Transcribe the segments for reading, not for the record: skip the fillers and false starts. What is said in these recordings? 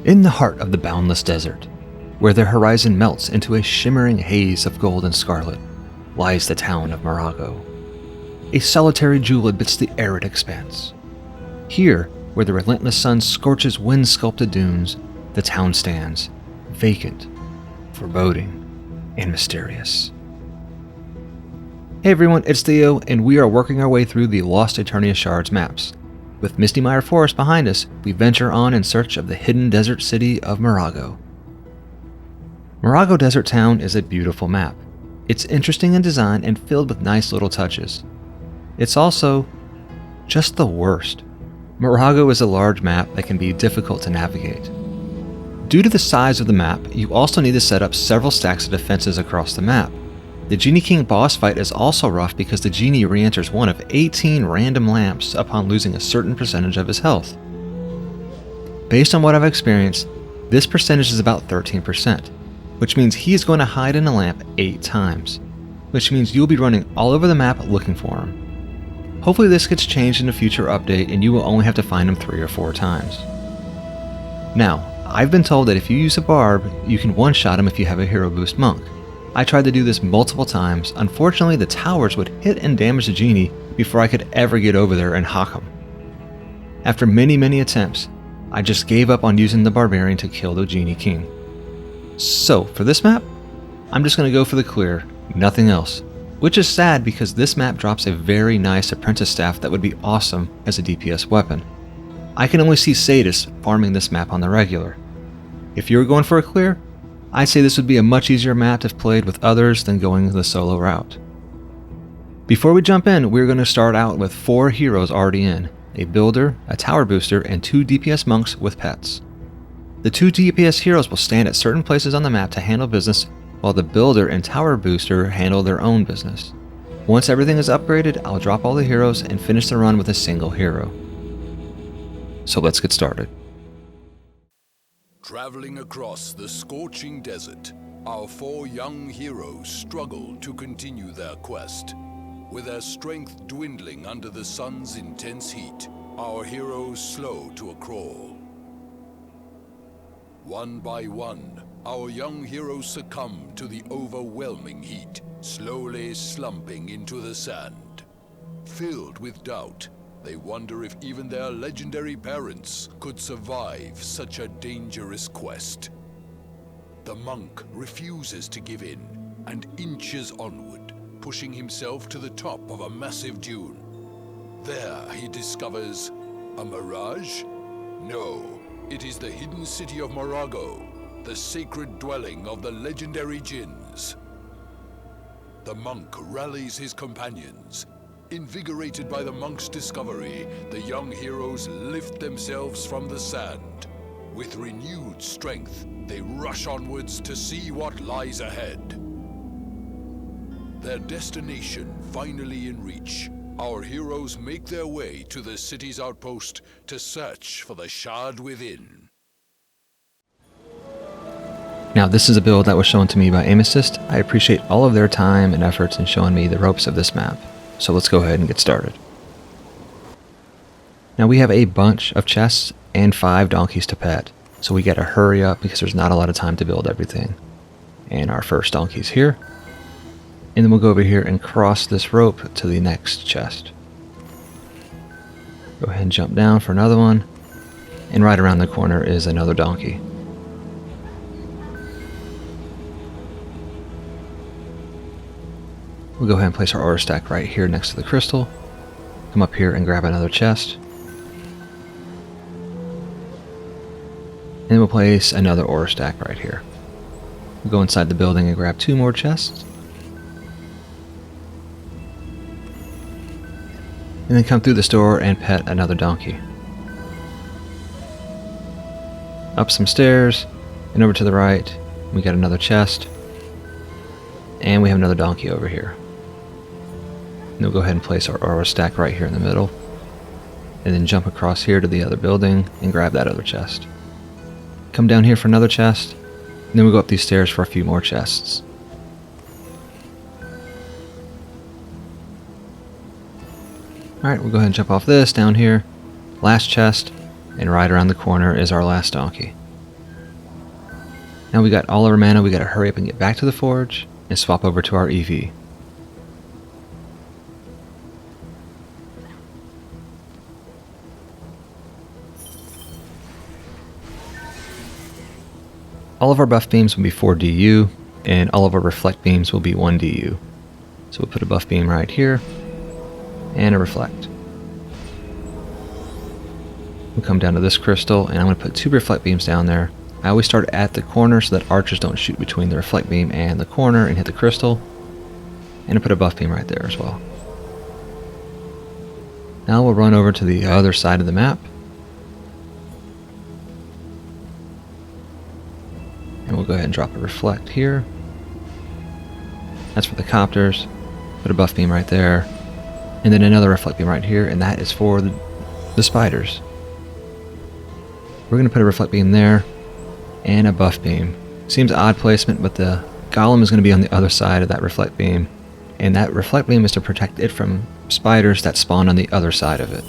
In the heart of the boundless desert, where the horizon melts into a shimmering haze of gold and scarlet, lies the town of Moraggo. A solitary jewel amidst the arid expanse. Here, where the relentless sun scorches wind-sculpted dunes, the town stands, vacant, foreboding, and mysterious. Hey everyone, it's Theo, and we are working our way through the Lost Eternia Shards maps. With Misty Mire Forest behind us, we venture on in search of the hidden desert city of Moraggo. Moraggo Desert Town is a beautiful map. It's interesting in design and filled with nice little touches. It's also just the worst. Moraggo is a large map that can be difficult to navigate. Due to the size of the map, you also need to set up several stacks of defenses across the map. The Genie King boss fight is also rough because the Genie re-enters one of 18 random lamps upon losing a certain percentage of his health. Based on what I've experienced, this percentage is about 13%, which means he is going to hide in a lamp 8 times, which means you'll be running all over the map looking for him. Hopefully this gets changed in a future update and you will only have to find him 3 or 4 times. Now, I've been told that if you use a barb, you can one-shot him if you have a hero boost monk. I tried to do this multiple times. Unfortunately, the towers would hit and damage the Genie before I could ever get over there and hock him. After many attempts, I just gave up on using the Barbarian to kill the Genie King. So, for this map, I'm just going to go for the clear, nothing else. Which is sad because this map drops a very nice Apprentice staff that would be awesome as a DPS weapon. I can only see sadists farming this map on the regular. If you were going for a clear, I'd say this would be a much easier map to have played with others than going the solo route. Before we jump in, we're going to start out with 4 heroes already in, a builder, a tower booster, and 2 DPS monks with pets. The 2 DPS heroes will stand at certain places on the map to handle business, while the builder and tower booster handle their own business. Once everything is upgraded, I'll drop all the heroes and finish the run with a single hero. So let's get started. Traveling across the scorching desert, our 4 young heroes struggle to continue their quest. With their strength dwindling under the sun's intense heat, our heroes slow to a crawl. One by one, our young heroes succumb to the overwhelming heat, slowly slumping into the sand. Filled with doubt, they wonder if even their legendary parents could survive such a dangerous quest. The monk refuses to give in and inches onward, pushing himself to the top of a massive dune. There he discovers a mirage? No, it is the hidden city of Moraggo, the sacred dwelling of the legendary Genies. The monk rallies his companions. Invigorated by the monk's discovery, the young heroes lift themselves from the sand. With renewed strength, they rush onwards to see what lies ahead. Their destination finally in reach, our heroes make their way to the city's outpost to search for the shard within. Now this is a build that was shown to me by Aim Assist. I appreciate all of their time and efforts in showing me the ropes of this map. So let's go ahead and get started. Now we have a bunch of chests and 5 donkeys to pet, so we gotta hurry up because there's not a lot of time to build everything. And our first donkey's here. And then we'll go over here and cross this rope to the next chest. Go ahead and jump down for another one. And right around the corner is another donkey. We'll go ahead and place our ore stack right here next to the crystal. Come up here and grab another chest. And then we'll place another ore stack right here. We'll go inside the building and grab 2 more chests. And then come through the store and pet another donkey. Up some stairs and over to the right, we got another chest. And we have another donkey over here. And we'll go ahead and place our ore stack right here in the middle. And then jump across here to the other building and grab that other chest. Come down here for another chest. And then we'll go up these stairs for a few more chests. Alright, we'll go ahead and jump off this down here. Last chest. And right around the corner is our last donkey. Now we got all our mana, we gotta hurry up and get back to the forge and swap over to our EV. All of our buff beams will be 4 DU, and all of our reflect beams will be 1 DU. So we'll put a buff beam right here, and a reflect. We'll come down to this crystal, and I'm going to put 2 reflect beams down there. I always start at the corner so that archers don't shoot between the reflect beam and the corner and hit the crystal. And I put a buff beam right there as well. Now we'll run over to the other side of the map. And we'll go ahead and drop a reflect here. That's for the copters. Put a buff beam right there. And then another reflect beam right here, and that is for the spiders. We're going to put a reflect beam there and a buff beam. Seems odd placement, but the golem is going to be on the other side of that reflect beam. And that reflect beam is to protect it from spiders that spawn on the other side of it.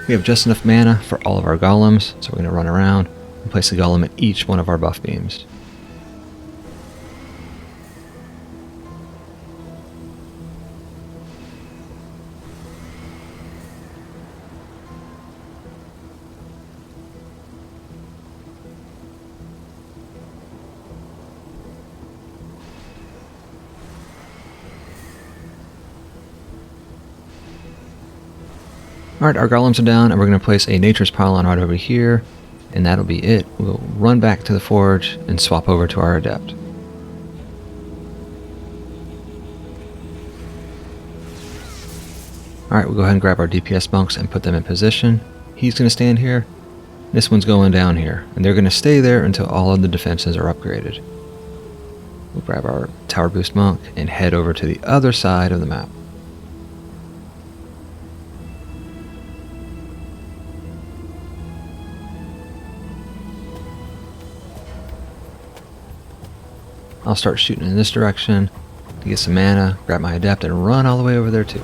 We have just enough mana for all of our golems, so we're going to run around and place a golem at each one of our buff beams. Alright, our golems are down, and we're going to place a nature's pylon right over here, and that'll be it. We'll run back to the forge and swap over to our adept. Alright, we'll go ahead and grab our DPS monks and put them in position. He's going to stand here. This one's going down here, and they're going to stay there until all of the defenses are upgraded. We'll grab our tower boost monk and head over to the other side of the map. I'll start shooting in this direction to get some mana, grab my adept, and run all the way over there too.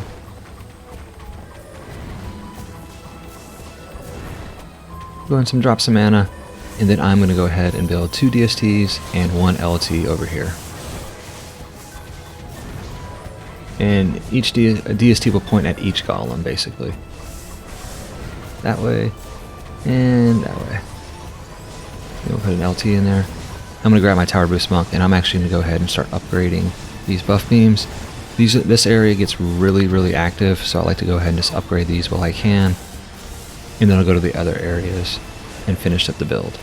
Go ahead and drop some mana, and then I'm going to go ahead and build 2 DSTs and 1 LT over here. And each DST will point at each golem, basically. That way, and that way. We'll put an LT in there. I'm going to grab my tower boost monk, and I'm actually going to go ahead and start upgrading these buff beams. This area gets really active, so I like to go ahead and just upgrade these while I can. And then I'll go to the other areas and finish up the build.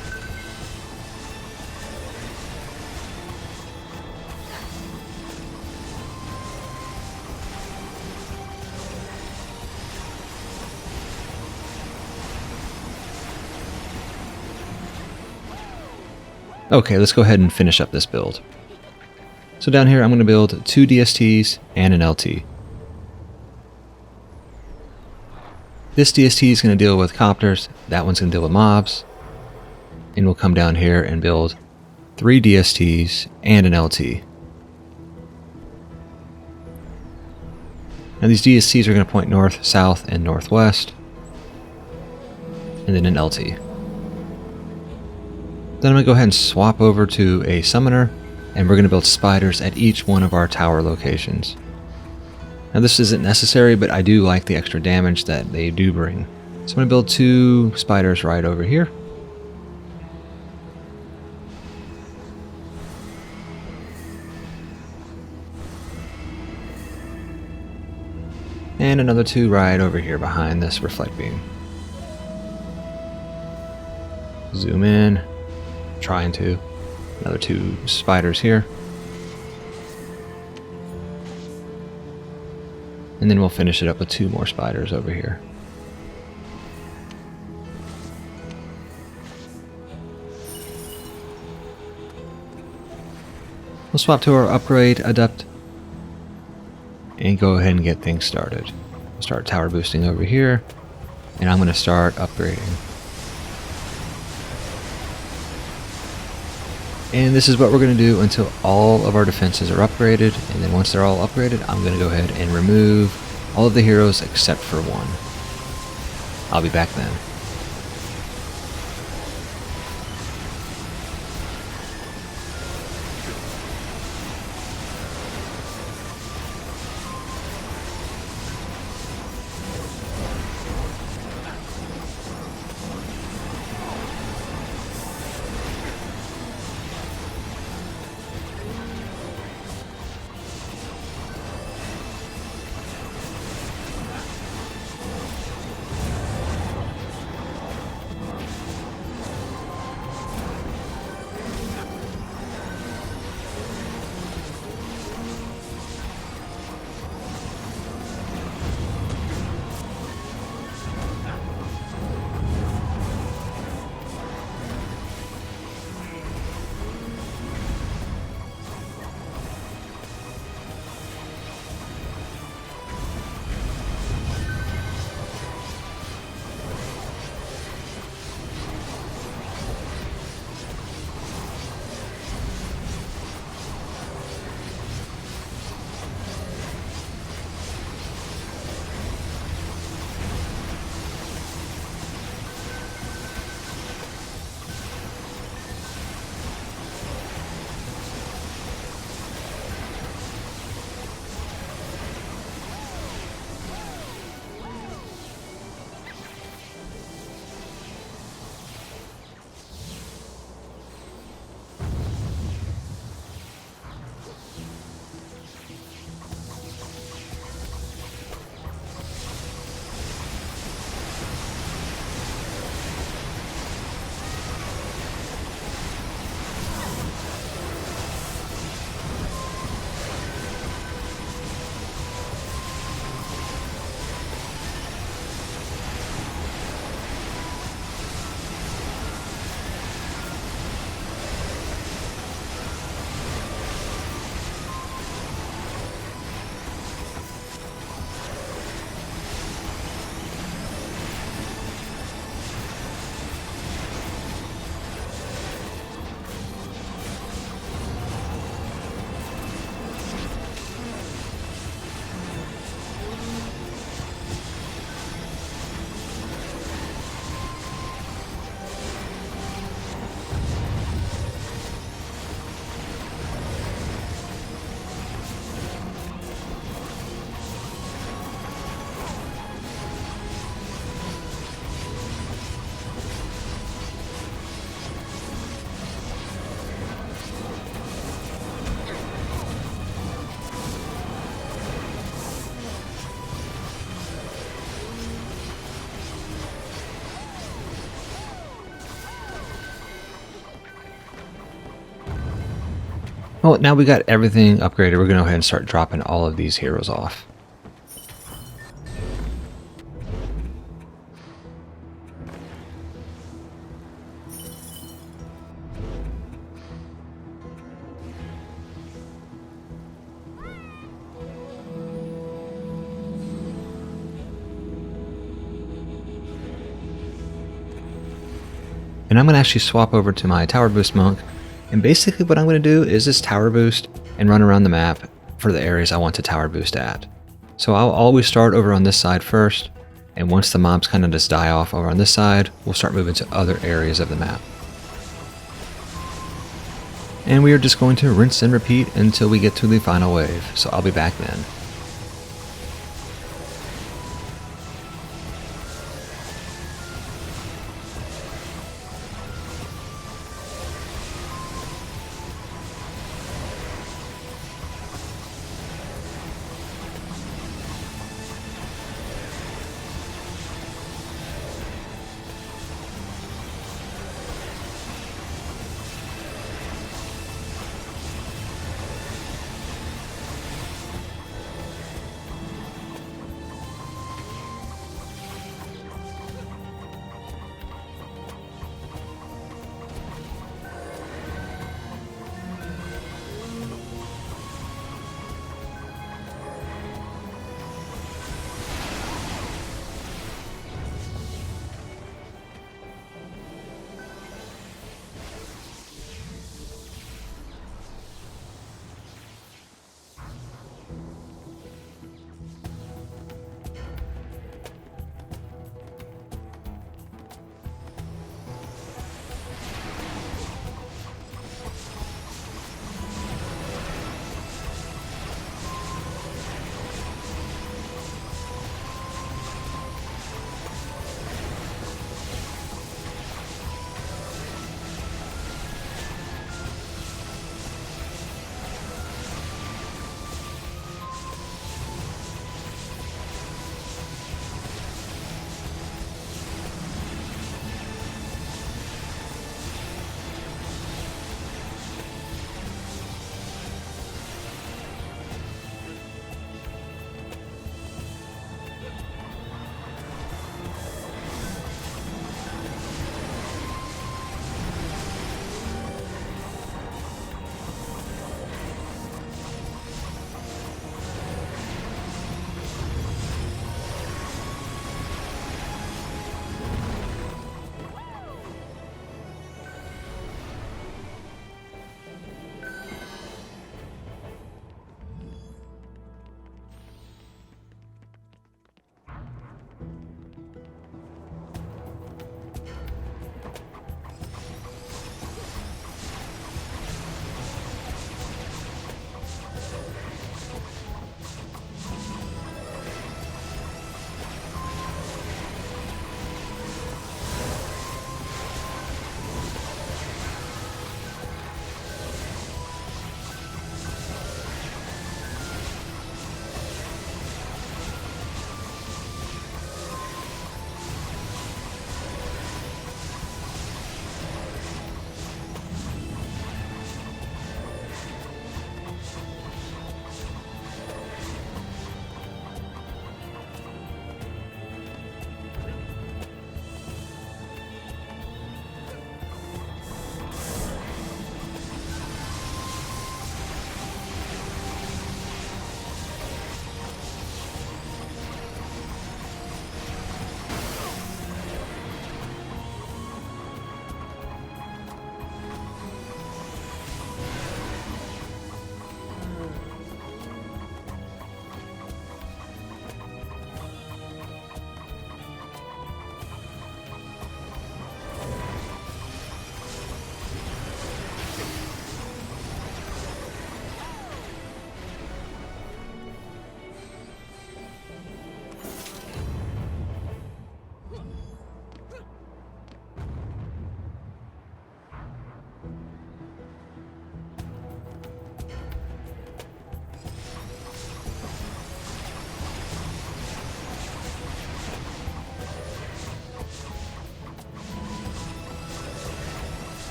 Okay, let's go ahead and finish up this build. So down here I'm going to build 2 DSTs and an LT. This DST is going to deal with copters, that one's going to deal with mobs. And we'll come down here and build 3 DSTs and an LT. Now these DSTs are going to point north, south, and northwest. And then an LT. Then I'm going to go ahead and swap over to a summoner, and we're going to build spiders at each one of our tower locations. Now this isn't necessary, but I do like the extra damage that they do bring. So I'm going to build 2 spiders right over here. And another 2 right over here behind this reflect beam. Zoom in. Trying to. Another 2 spiders here. And then we'll finish it up with 2 more spiders over here. We'll swap to our upgrade adept and go ahead and get things started. We'll start tower boosting over here, and I'm going to start upgrading. And this is what we're going to do until all of our defenses are upgraded, and then once they're all upgraded, I'm going to go ahead and remove all of the heroes except for 1. I'll be back then. Well, now we got everything upgraded, we're going to go ahead and start dropping all of these heroes off. And I'm going to actually swap over to my Tower Boost Monk. And basically what I'm going to do is this Tower Boost and run around the map for the areas I want to Tower Boost at. So I'll always start over on this side first. And once the mobs kind of just die off over on this side, we'll start moving to other areas of the map. And we are just going to rinse and repeat until we get to the final wave. So I'll be back then.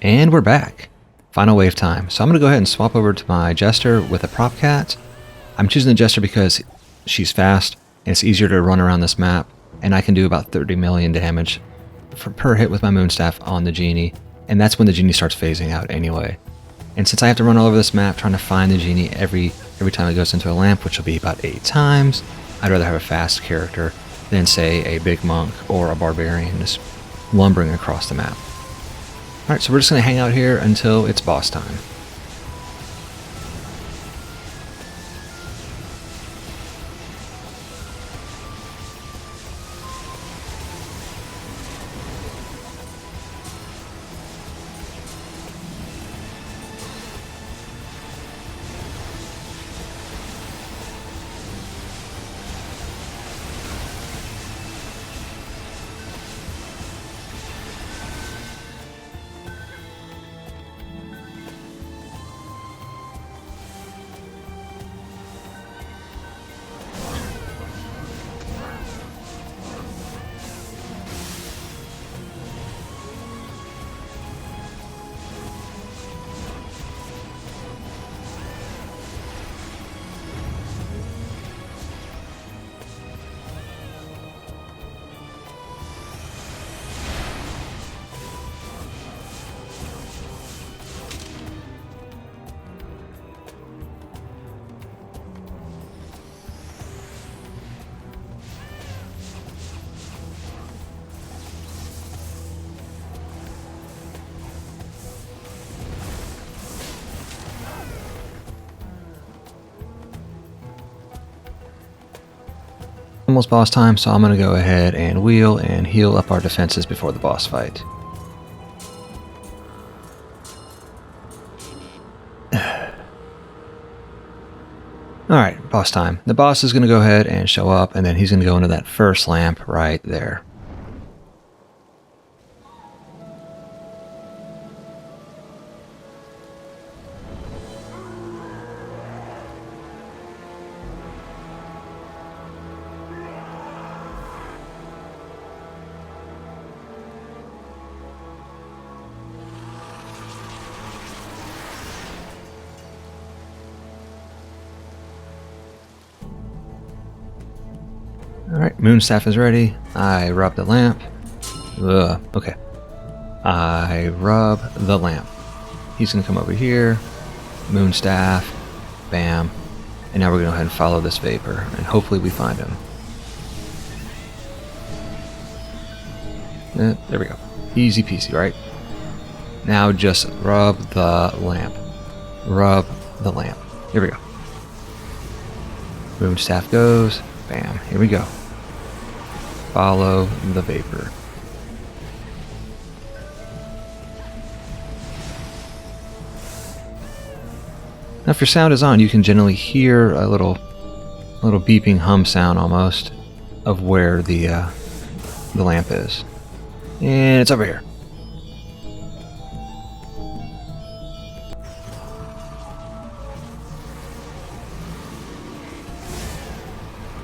And we're back. Final wave time. So I'm going to go ahead and swap over to my Jester with a Prop Cat. I'm choosing the Jester because she's fast, and it's easier to run around this map, and I can do about 30 million damage per hit with my Moonstaff on the Genie, and that's when the Genie starts phasing out anyway. And since I have to run all over this map trying to find the Genie every time it goes into a lamp, which will be about 8 times, I'd rather have a fast character than, say, a big monk or a barbarian just lumbering across the map. Alright, so we're just going to hang out here until it's boss time. Almost boss time, so I'm going to go ahead and wheel and heal up our defenses before the boss fight. Alright, boss time. The boss is going to go ahead and show up, and then he's going to go into that first lamp right there. Alright, Moonstaff is ready. I rub the lamp. Okay. I rub the lamp. He's going to come over here. Moonstaff. Bam. And now we're going to go ahead and follow this vapor. And hopefully we find him. There we go. Easy peasy, right? Now just rub the lamp. Rub the lamp. Here we go. Moonstaff goes. Bam. Here we go. Follow the vapor. Now if your sound is on, you can generally hear a little beeping hum sound almost of where the lamp is. And it's over here.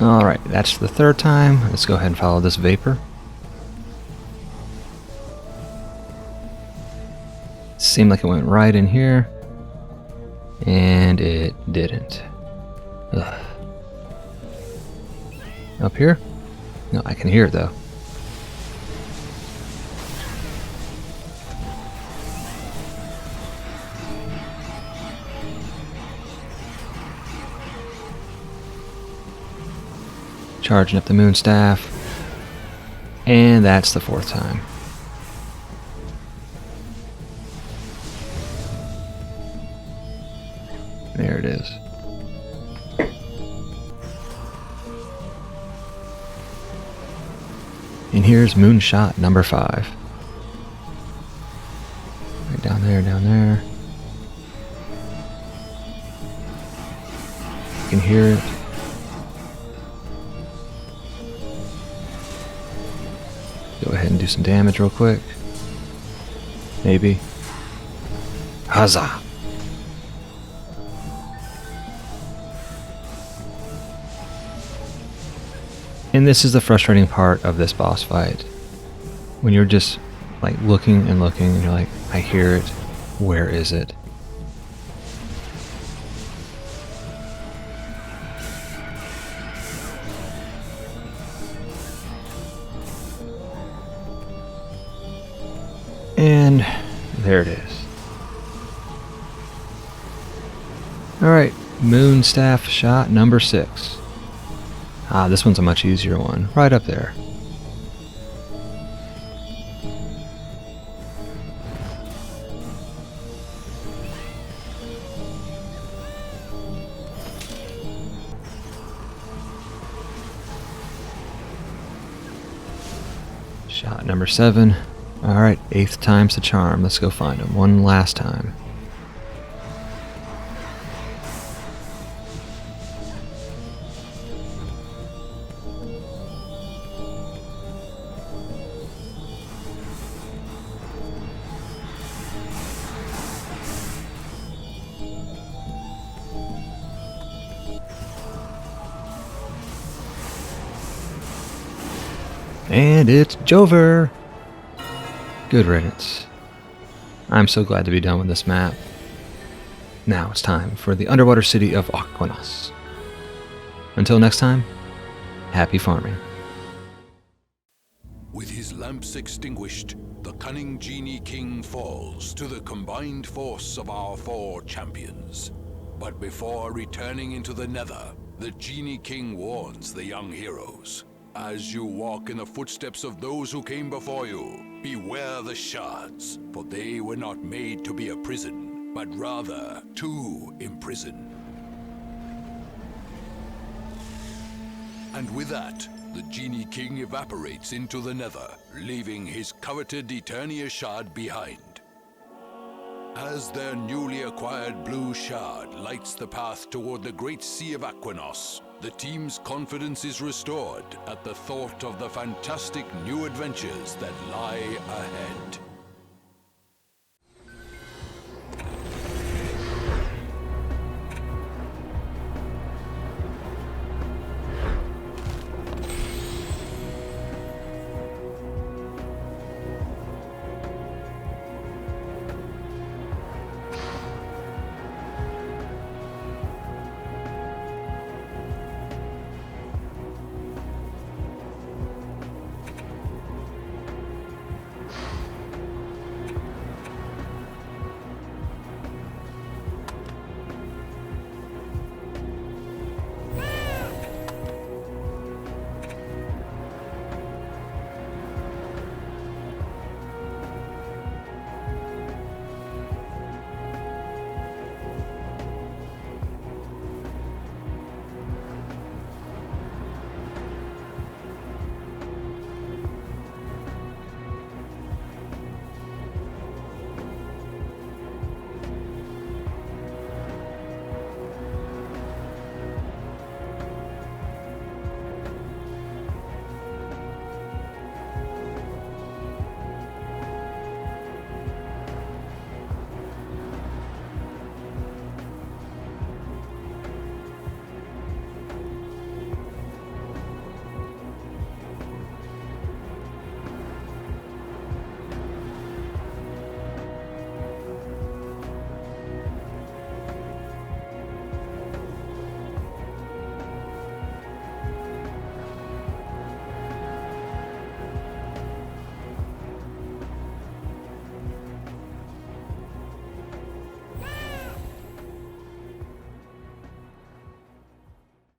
Alright, that's the third time. Let's go ahead and follow this vapor. Seemed like it went right in here. And it didn't. Ugh. Up here? No, I can hear it though. Charging up the Moonstaff. And that's the fourth time. There it is. And here's Moonshot number 5. Right down there, down there. You can hear it. Go ahead and do some damage real quick. Maybe. Huzzah! And this is the frustrating part of this boss fight. When you're just like looking and looking, and you're like, I hear it. Where is it? And there it is. Alright, Moonstaff shot number 6. Ah, this one's a much easier one. Right up there. Shot number 7. Alright, 8th time's the charm. Let's go find him one last time. And it's Jover! Good riddance. I'm so glad to be done with this map. Now it's time for the underwater city of Aquinos. Until next time, happy farming. With his lamps extinguished, the cunning Genie King falls to the combined force of our 4 champions. But before returning into the Nether, the Genie King warns the young heroes. As you walk in the footsteps of those who came before you, beware the shards, for they were not made to be a prison, but rather to imprison. And with that, the Genie King evaporates into the Nether, leaving his coveted Eternia Shard behind. As their newly acquired blue shard lights the path toward the great sea of Aquinos, the team's confidence is restored at the thought of the fantastic new adventures that lie ahead.